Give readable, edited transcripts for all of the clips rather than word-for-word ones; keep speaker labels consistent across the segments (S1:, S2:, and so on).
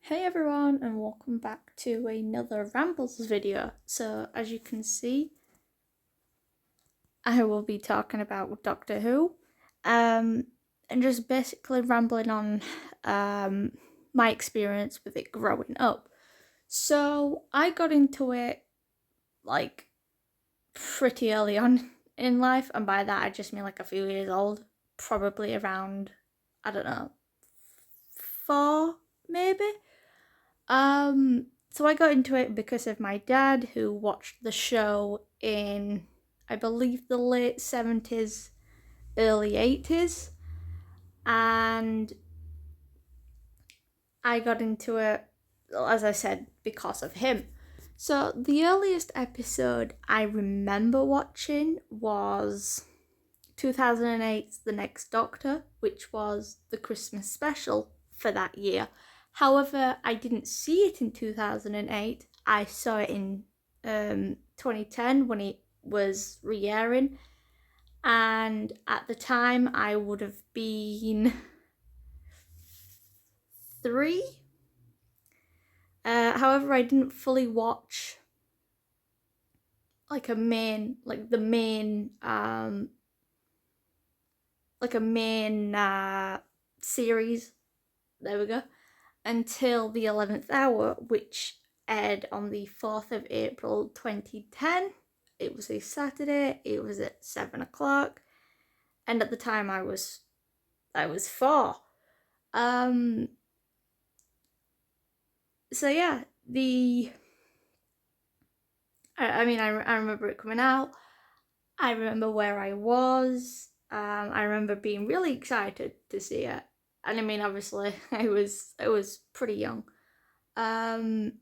S1: Hey everyone, and welcome back to another Rambles video. So as you can see, I will be talking about Doctor Who, and just basically rambling on my experience with it growing up. So I got into it like pretty early on in life, and by that I just mean like a few years old, probably around, I don't know, 4 maybe. So I got into it because of my dad, who watched the show in, I believe, the late 70s, early 80s, and I got into it, as I said, because of him. So the earliest episode I remember watching was 2008's The Next Doctor, which was the Christmas special for that year. However, I didn't see it in 2008. I saw it in 2010 when it was re airing, and at the time I would have been 3. However, I didn't fully watch like a main, like the main, like a main series. There we go. Until the 11th hour, which aired on the 4th of April 2010. It was a Saturday, it was at 7 o'clock, and at the time I was 4. Um so yeah, I remember it coming out. I remember where I was. I remember being really excited to see it. And I mean, obviously, I was pretty young. Um,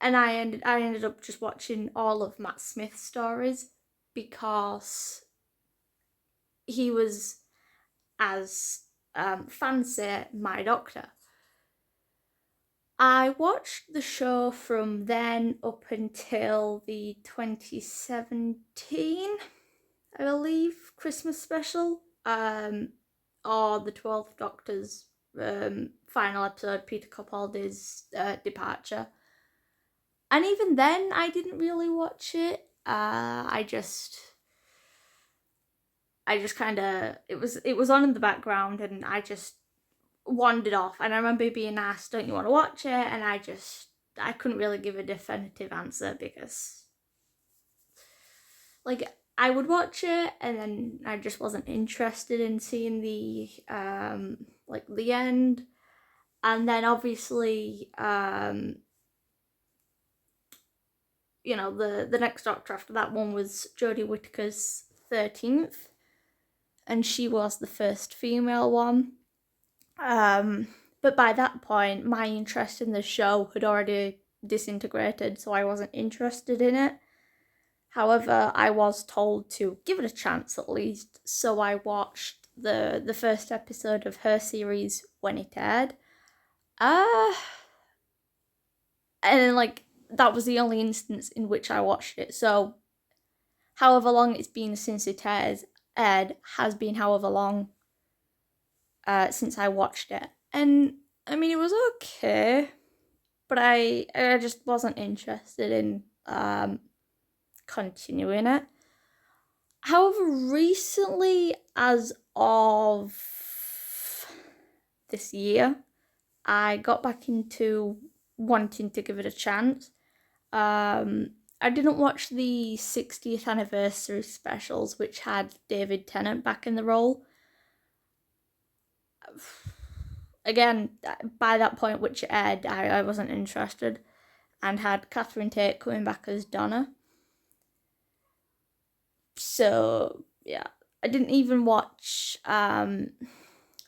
S1: and I ended up just watching all of Matt Smith's stories because he was, as fans say, my doctor. I watched the show from then up until the 2017, I believe, Christmas special, or the 12th Doctor's final episode, Peter Capaldi's departure. And even then, I didn't really watch it. I just kind of, it was on in the background, and I just wandered off. And I remember being asked, "Don't you want to watch it?" And I couldn't really give a definitive answer because, like, I would watch it, and then I just wasn't interested in seeing the like the end. And then obviously, the next Doctor after that one was Jodie Whittaker's 13th, and she was the first female one. But by that point, my interest in the show had already disintegrated, so I wasn't interested in it. However, I was told to give it a chance at least, so I watched the first episode of her series when it aired. Uh and then, like, that was the only instance in which I watched it. So however long it's been since it aired has been however long since I watched it. And I mean, it was okay, but I just wasn't interested in continuing it. However, recently, as of this year, I got back into wanting to give it a chance. I didn't watch the 60th anniversary specials, which had David Tennant back in the role. Again, by that point, which it aired, I wasn't interested, and had Catherine Tate coming back as Donna. So yeah, I didn't even watch. I'm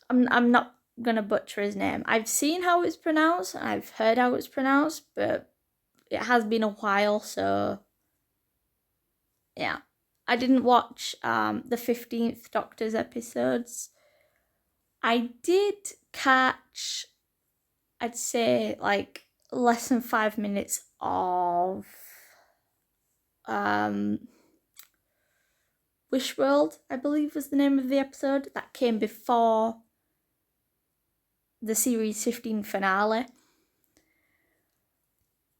S1: not gonna butcher his name. I've seen how it's pronounced, and I've heard how it's pronounced, but it has been a while, so yeah. I didn't watch the 15th Doctor's episodes. I did catch, I'd say, like, less than 5 minutes of um Wish World, I believe was the name of the episode, that came before the series 15 finale.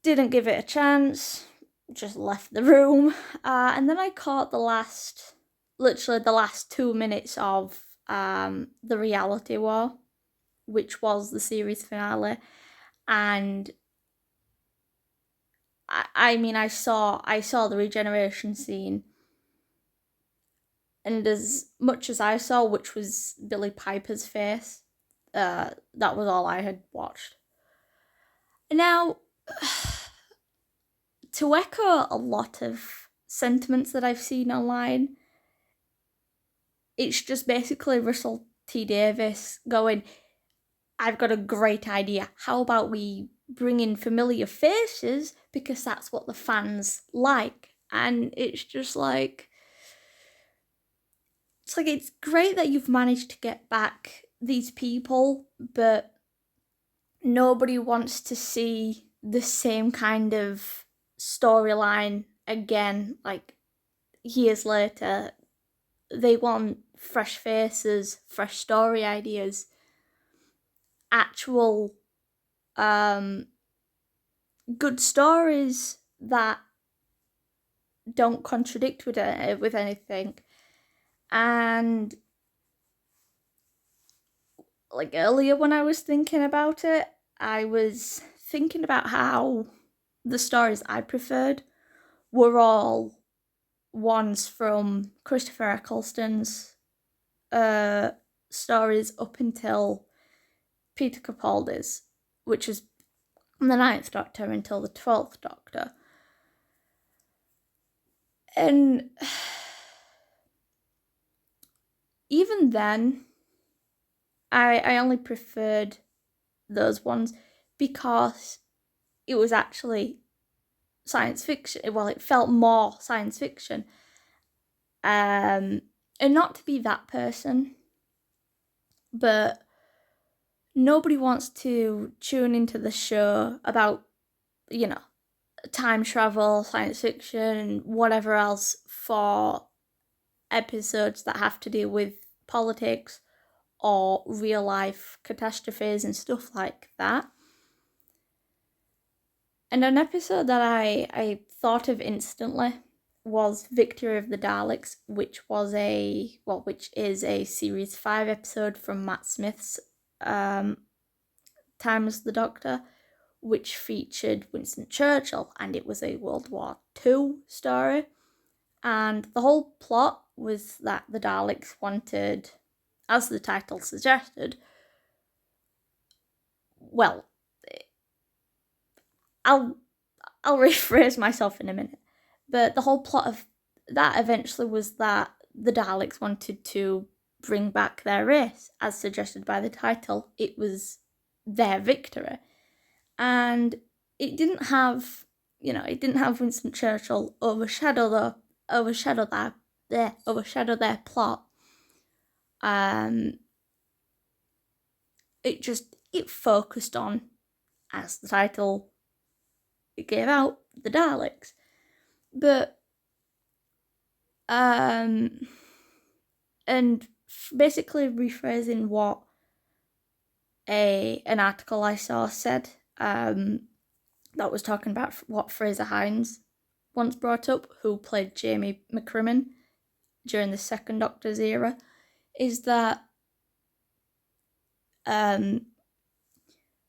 S1: didn't give it a chance, just left the room. And then I caught literally the last 2 minutes of The Reality War, which was the series finale. And I mean, I saw the regeneration scene, and as much as I saw, which was Billie Piper's face, that was all I had watched. Now, to echo a lot of sentiments that I've seen online, it's just basically Russell T Davies going, I've got a great idea. How about we bring in familiar faces because that's what the fans like? And it's just like, it's great that you've managed to get back these people, but nobody wants to see the same kind of storyline again, like years later. They want fresh faces, fresh story ideas, actual good stories that don't contradict with anything. And like earlier when I was thinking about it, I was thinking about how the stories I preferred were all ones from Christopher Eccleston's stories up until Peter Capaldi's, which is from the 9th Doctor until the 12th Doctor. And even then, I only preferred those ones because it was actually science fiction. Well, it felt more science fiction. And not to be that person, but nobody wants to tune into the show about, time travel, science fiction, whatever else for episodes that have to do with politics or real life catastrophes and stuff like that. And an episode that I thought of instantly was Victory of the Daleks, which is a series 5 episode from Matt Smith's Time as the Doctor, which featured Winston Churchill, and it was a World War II story. And the whole plot was that the Daleks wanted, as the title suggested, well, I'll rephrase myself in a minute. But the whole plot of that eventually was that the Daleks wanted to bring back their race, as suggested by the title. It was their victory. And it didn't have Winston Churchill overshadow their plot. It focused on, as the title it gave out, the Daleks. But and basically rephrasing what an article I saw said, that was talking about what Fraser Hines once brought up, who played Jamie McCrimmon during the Second Doctor's era, is that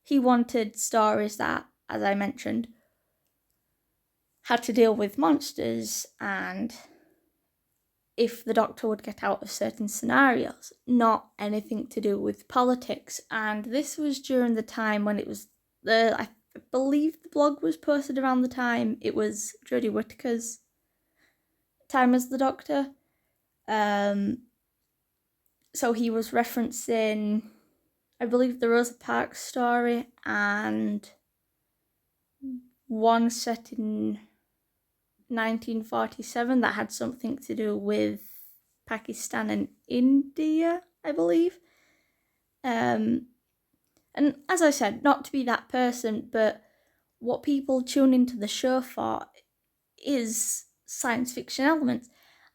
S1: he wanted stories that, as I mentioned, had to deal with monsters and if the Doctor would get out of certain scenarios, not anything to do with politics. And this was during the time when it was I believe the blog was posted around the time it was Jodie Whittaker's time as the Doctor. So he was referencing, I believe, the Rosa Parks story and one set in 1947 that had something to do with Pakistan and India, I believe. And as I said, not to be that person, but what people tune into the show for is science fiction elements.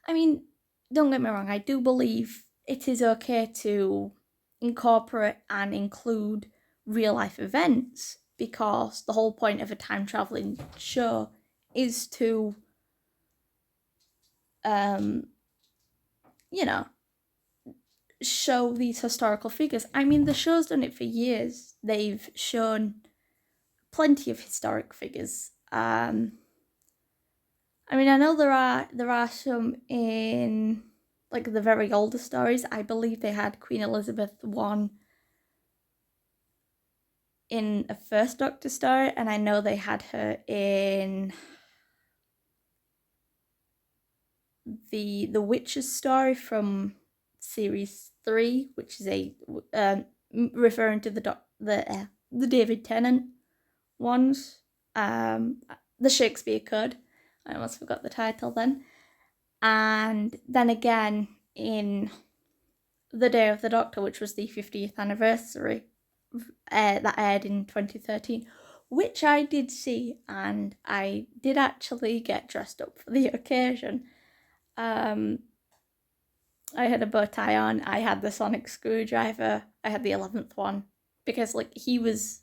S1: I mean, don't get me wrong, I do believe it is okay to incorporate and include real life events because the whole point of a time traveling show is to, you know, show these historical figures. I mean, the show's done it for years. They've shown plenty of historic figures. I mean, I know there are some in like the very older stories. I believe they had Queen Elizabeth I in a first Doctor story, and I know they had her in the Witches story from series 3, which is a referring to the David Tennant ones, the Shakespeare Code. I almost forgot the title then. And then again in The Day of the Doctor, which was the 50th anniversary, that aired in 2013, which I did see, and I did actually get dressed up for the occasion. I had a bow tie on, I had the sonic screwdriver, I had the 11th one, because like he was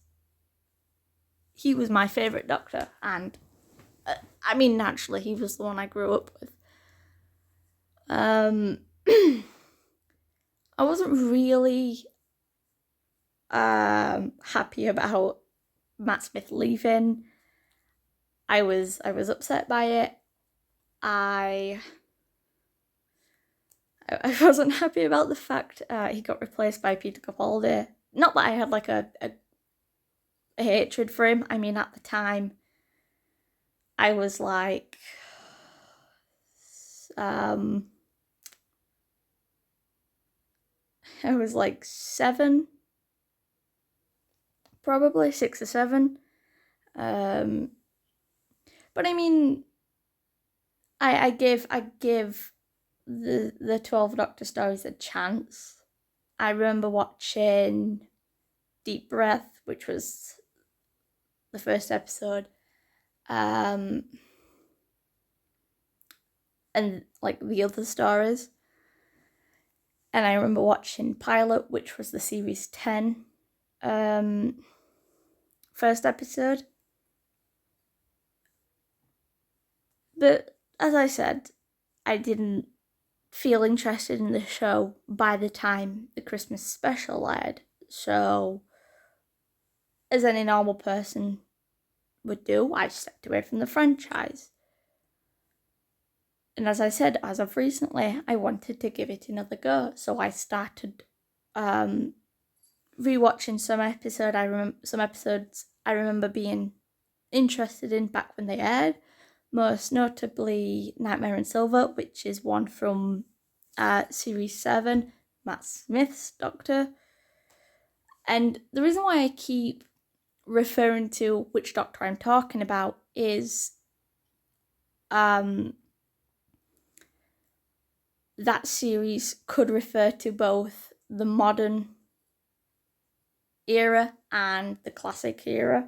S1: my favourite Doctor, and I mean, naturally, he was the one I grew up with. I wasn't really happy about Matt Smith leaving. I was upset by it. I wasn't happy about the fact he got replaced by Peter Capaldi. Not that I had like a hatred for him. I mean, at the time, I was like, I was like 7, probably 6 or 7. But I mean, I give the 12 Doctor stories a chance. I remember watching Deep Breath, which was the first episode, and like the other stories. And I remember watching Pilot, which was the series 10 first episode. But as I said, I didn't feel interested in the show by the time the Christmas special aired. So, as any normal person would do, I stepped away from the franchise. And as I said, as of recently, I wanted to give it another go. So I started rewatching some episodes I remember being interested in back when they aired. Most notably Nightmare in Silver, which is one from series 7, Matt Smith's Doctor. And the reason why I keep referring to which Doctor I'm talking about is that series could refer to both the modern era and the classic era.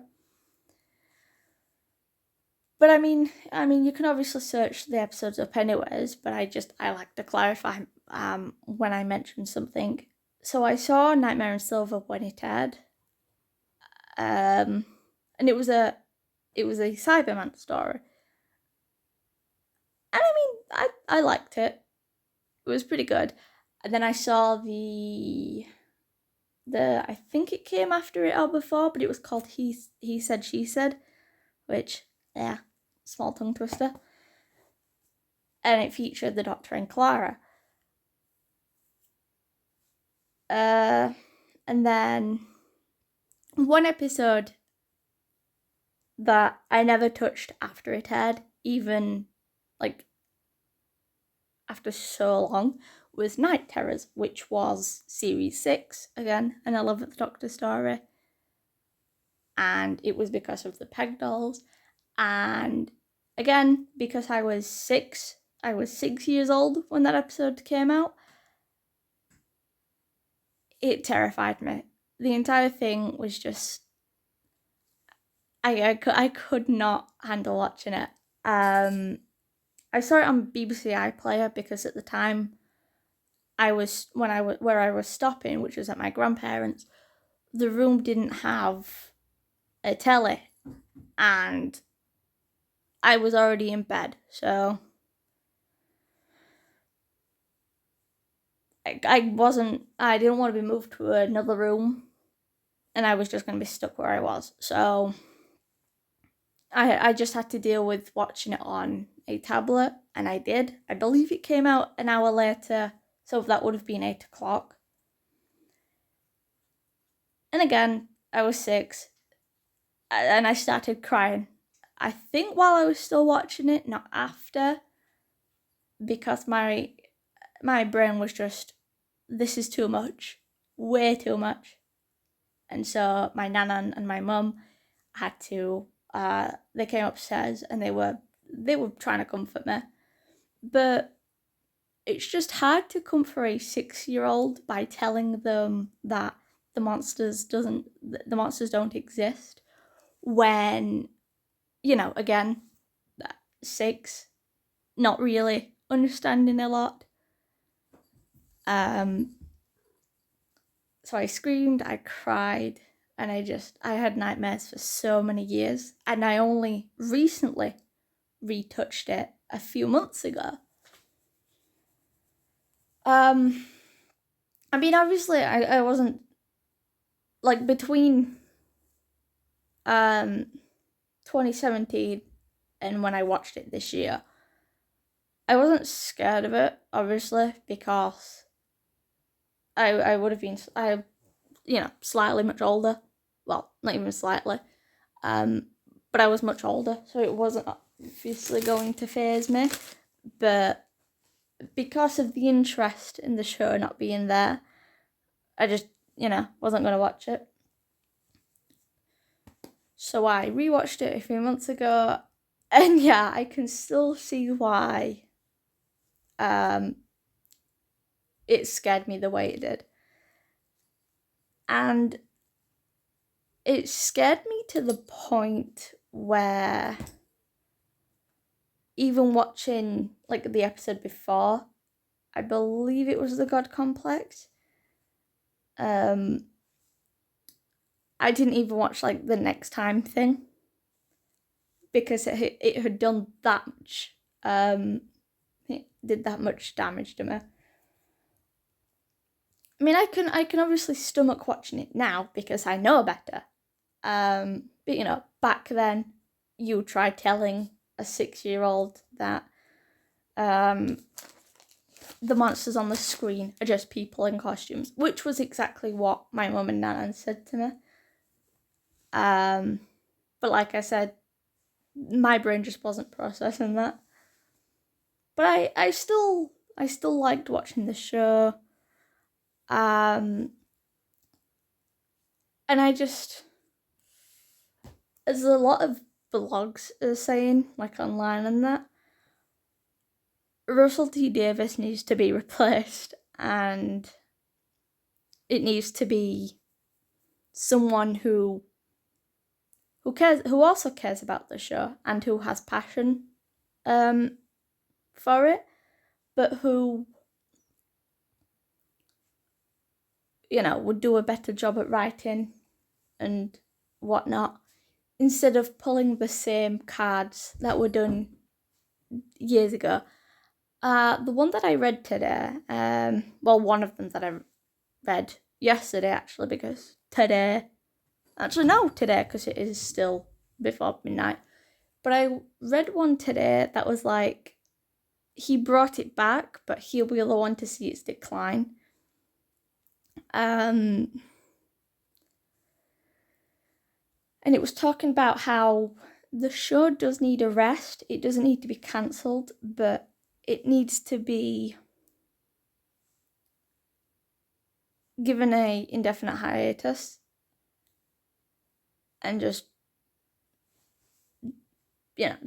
S1: But I mean, you can obviously search the episodes up anyways, but I like to clarify when I mention something. So I saw Nightmare in Silver when it aired, and it was a Cyberman story, and I mean, I liked it. It was pretty good. And then I saw the I think it came after it or before, but it was called He Said, She Said, which, yeah, small tongue twister. And it featured the Doctor and Clara. And then one episode that I never touched after it aired, even like after so long, was Night Terrors, which was series 6, again, an 11th Doctor story. And it was because of the Peg dolls. And again, because I was 6 years old when that episode came out, it terrified me. The entire thing was just, I could not handle watching it. I saw it on BBC iPlayer because at the time where I was stopping, which was at my grandparents', the room didn't have a telly, and I was already in bed, so I didn't want to be moved to another room, and I was just going to be stuck where I was. So I just had to deal with watching it on a tablet, and I did. I believe it came out an hour later, so that would have been 8 o'clock. And again, I was 6, and I started crying. I think while I was still watching it, not after, because my brain was just, this is too much, way too much. And so my nana and my mum had to, they came upstairs and they were trying to comfort me. But it's just hard to comfort a 6-year-old by telling them that the monsters don't exist, when, again, 6, not really understanding a lot. So I screamed, I cried, and I had nightmares for so many years, and I only recently retouched it a few months ago. I mean, obviously, I wasn't, like, between 2017 and when I watched it this year, I wasn't scared of it, obviously, because I would have been, slightly much older. Well, not even slightly. But I was much older, so it wasn't obviously going to faze me. But because of the interest in the show not being there, I just, wasn't going to watch it. So I rewatched it a few months ago, and yeah, I can still see why it scared me the way it did. And it scared me to the point where, even watching, like, the episode before, I believe it was the God Complex, I didn't even watch, like, the next time thing, because it had done that much, it did that much damage to me. I mean, I can obviously stomach watching it now because I know better. But back then, you try telling a 6-year-old that the monsters on the screen are just people in costumes, which was exactly what my mum and Nana said to me. But like I said, my brain just wasn't processing that. But I still liked watching the show. And I just, as a lot of blogs are saying, like online and that, Russell T Davies needs to be replaced, and it needs to be someone who cares, who also cares about the show and who has passion for it, but who, would do a better job at writing and whatnot, instead of pulling the same cards that were done years ago. The one that I read today, one of them that I read yesterday, actually, because today, because it is still before midnight, but I read one today that was like, he brought it back, but he'll be the one to see its decline. And it was talking about how the show does need a rest. It doesn't need to be cancelled, but it needs to be given a indefinite hiatus and just,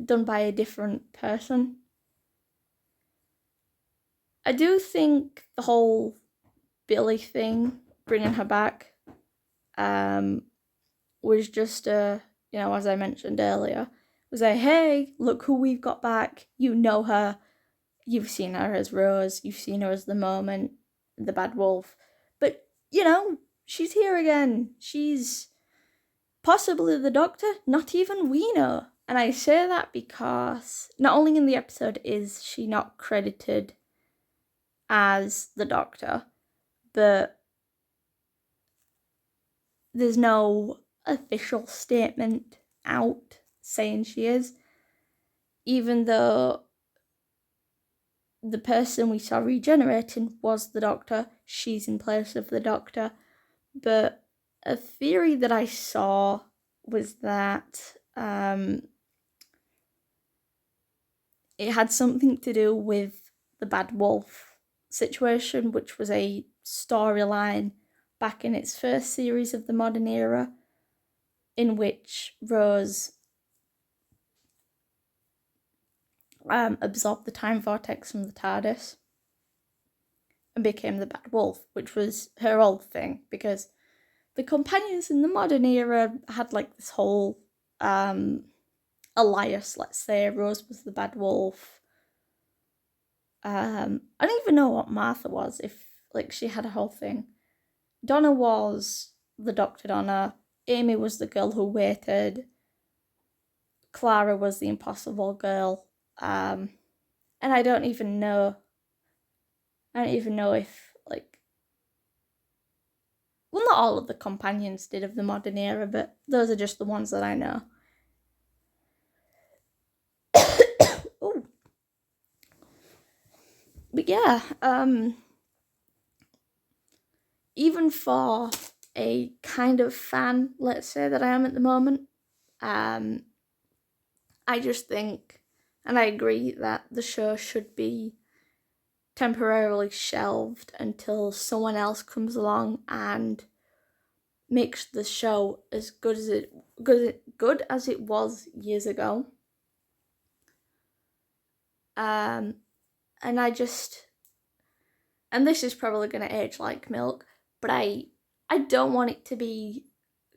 S1: done by a different person. I do think the whole Billy thing, bringing her back, was just as I mentioned earlier, was a, hey, look who we've got back. You know her. You've seen her as Rose. You've seen her as the Moment, the Bad Wolf. But, she's here again. She's possibly the Doctor, not even we know. And I say that because not only in the episode is she not credited as the Doctor, but there's no official statement out saying she is, even though the person we saw regenerating was the Doctor. She's in place of the Doctor. But a theory that I saw was that it had something to do with the Bad Wolf situation, which was a storyline back in its first series of the modern era, in which Rose absorbed the time vortex from the TARDIS and became the Bad Wolf, which was her old thing, because the companions in the modern era had like this whole alias, let's say. Rose was the Bad Wolf. I don't even know what Martha was, if like she had a whole thing. Donna was the Dr. Donna. Amy was the girl who waited. Clara was the impossible girl. And I don't even know if, like, well, not all of the companions did of the modern era, but those are just the ones that I know. Oh. But yeah, even for a kind of fan, let's say, that I am at the moment, I just think, and I agree, that the show should be temporarily shelved until someone else comes along and makes the show as good as it was years ago. And this is probably going to age like milk, but I don't want it to be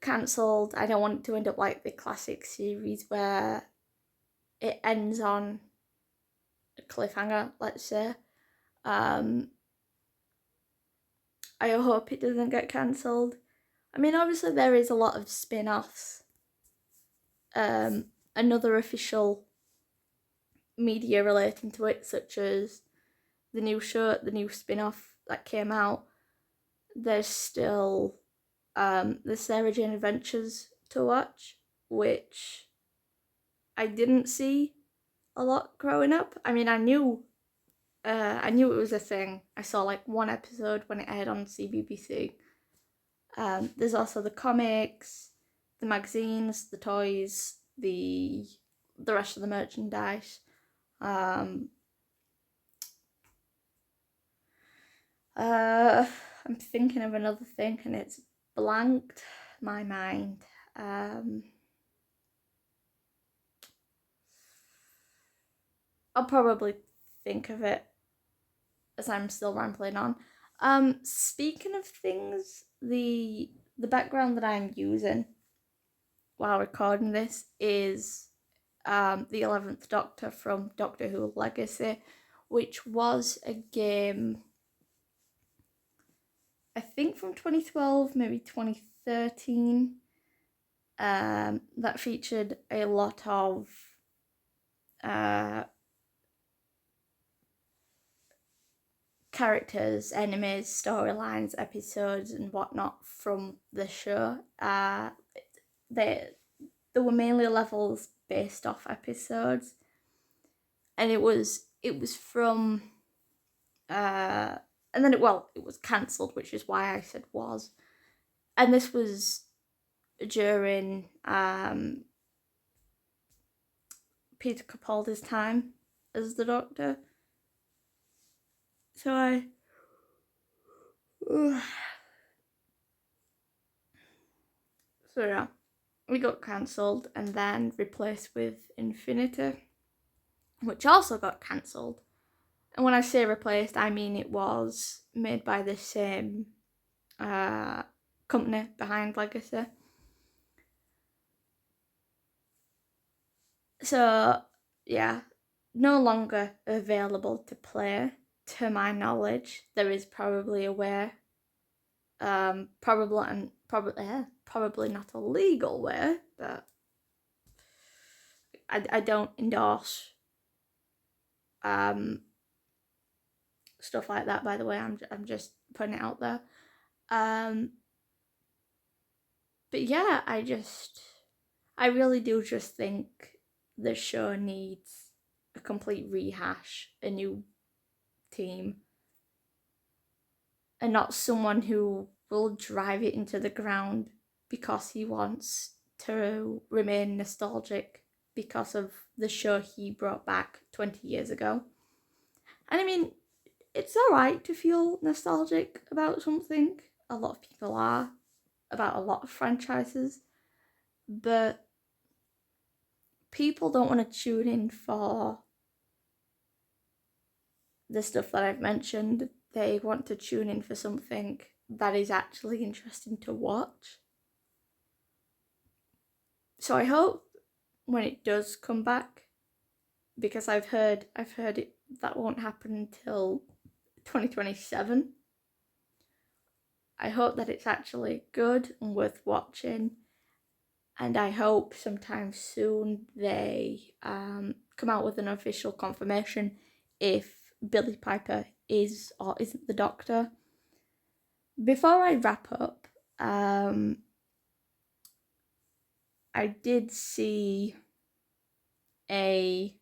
S1: cancelled. I don't want it to end up like the classic series where it ends on a cliffhanger, let's say. I hope it doesn't get cancelled. I mean, obviously there is a lot of spin-offs. Another official media relating to it, such as the new spin-off that came out. There's still the Sarah Jane Adventures to watch, which I didn't see a lot growing up. I mean, I knew it was a thing. I saw like one episode when it aired on CBBC. There's also the comics, the magazines, the toys, the rest of the merchandise. I'm thinking of another thing and it's blanked my mind. I'll probably think of it as I'm still rambling on. Speaking of things, the background that I'm using while recording this is the 11th Doctor from Doctor Who Legacy, which was a game, I think from 2012, maybe 2013, that featured a lot of characters, enemies, storylines, episodes, and whatnot from the show. There were mainly levels based off episodes, and it was from and then it was cancelled, which is why I said was. And this was during Peter Capaldi's time as the Doctor. So yeah, we got cancelled and then replaced with Infinity, which also got cancelled. And when I say replaced, I mean it was made by the same company behind Legacy. So yeah, no longer available to play, to my knowledge. There is probably a way, probably probably not a legal way, but I don't endorse stuff like that, by the way. I'm just putting it out there. But yeah, I really do just think the show needs a complete rehash, a new team, and not someone who will drive it into the ground because he wants to remain nostalgic because of the show he brought back 20 years ago. And I mean, it's alright to feel nostalgic about something. A lot of people are, about a lot of franchises. But people don't want to tune in for the stuff that I've mentioned. They want to tune in for something that is actually interesting to watch. So I hope when it does come back, because I've heard it that won't happen until 2027. I hope that it's actually good and worth watching, and I hope sometime soon they come out with an official confirmation if Billie Piper is or isn't the Doctor. Before I wrap up, I did see a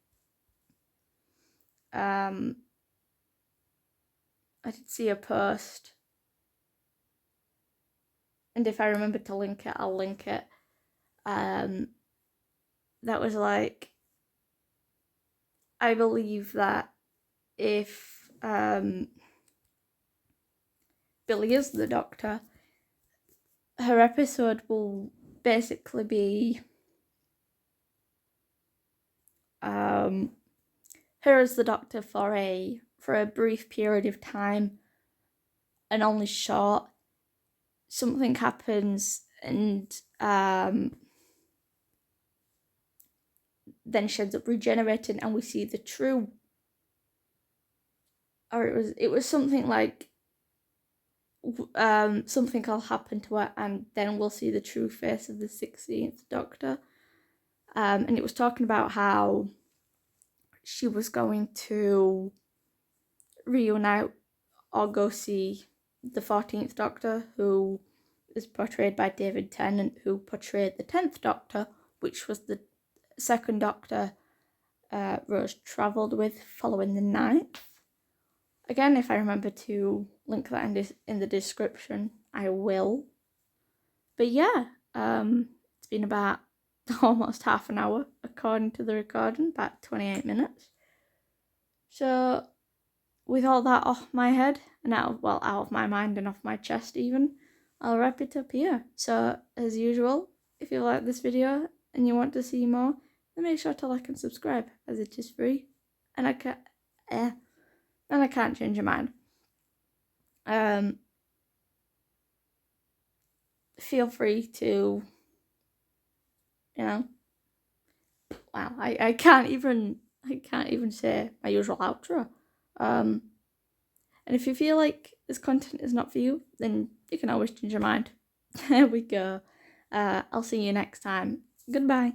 S1: post, and if I remember to link it, I'll link it. That was like, I believe that if Billie is the Doctor, her episode will basically be her as the Doctor for a brief period of time, and only short. Something happens, and then she ends up regenerating, and we see the true, or it was something like something will happen to her, and then we'll see the true face of the 16th Doctor. And it was talking about how she was going to reunite or go see the 14th Doctor, who is portrayed by David Tennant, who portrayed the 10th Doctor, which was the second Doctor Rose travelled with following the 9th. Again, if I remember to link that in the description, I will. But yeah, it's been about almost half an hour according to the recording, about 28 minutes. So with all that off my head and out of my mind and off my chest even, I'll wrap it up here. So as usual, if you like this video and you want to see more, then make sure to like and subscribe, as it is free, and I can't change your mind. Feel free to, wow, I can't even say my usual outro. And if you feel like this content is not for you, then you can always change your mind. There we go. I'll see you next time. Goodbye.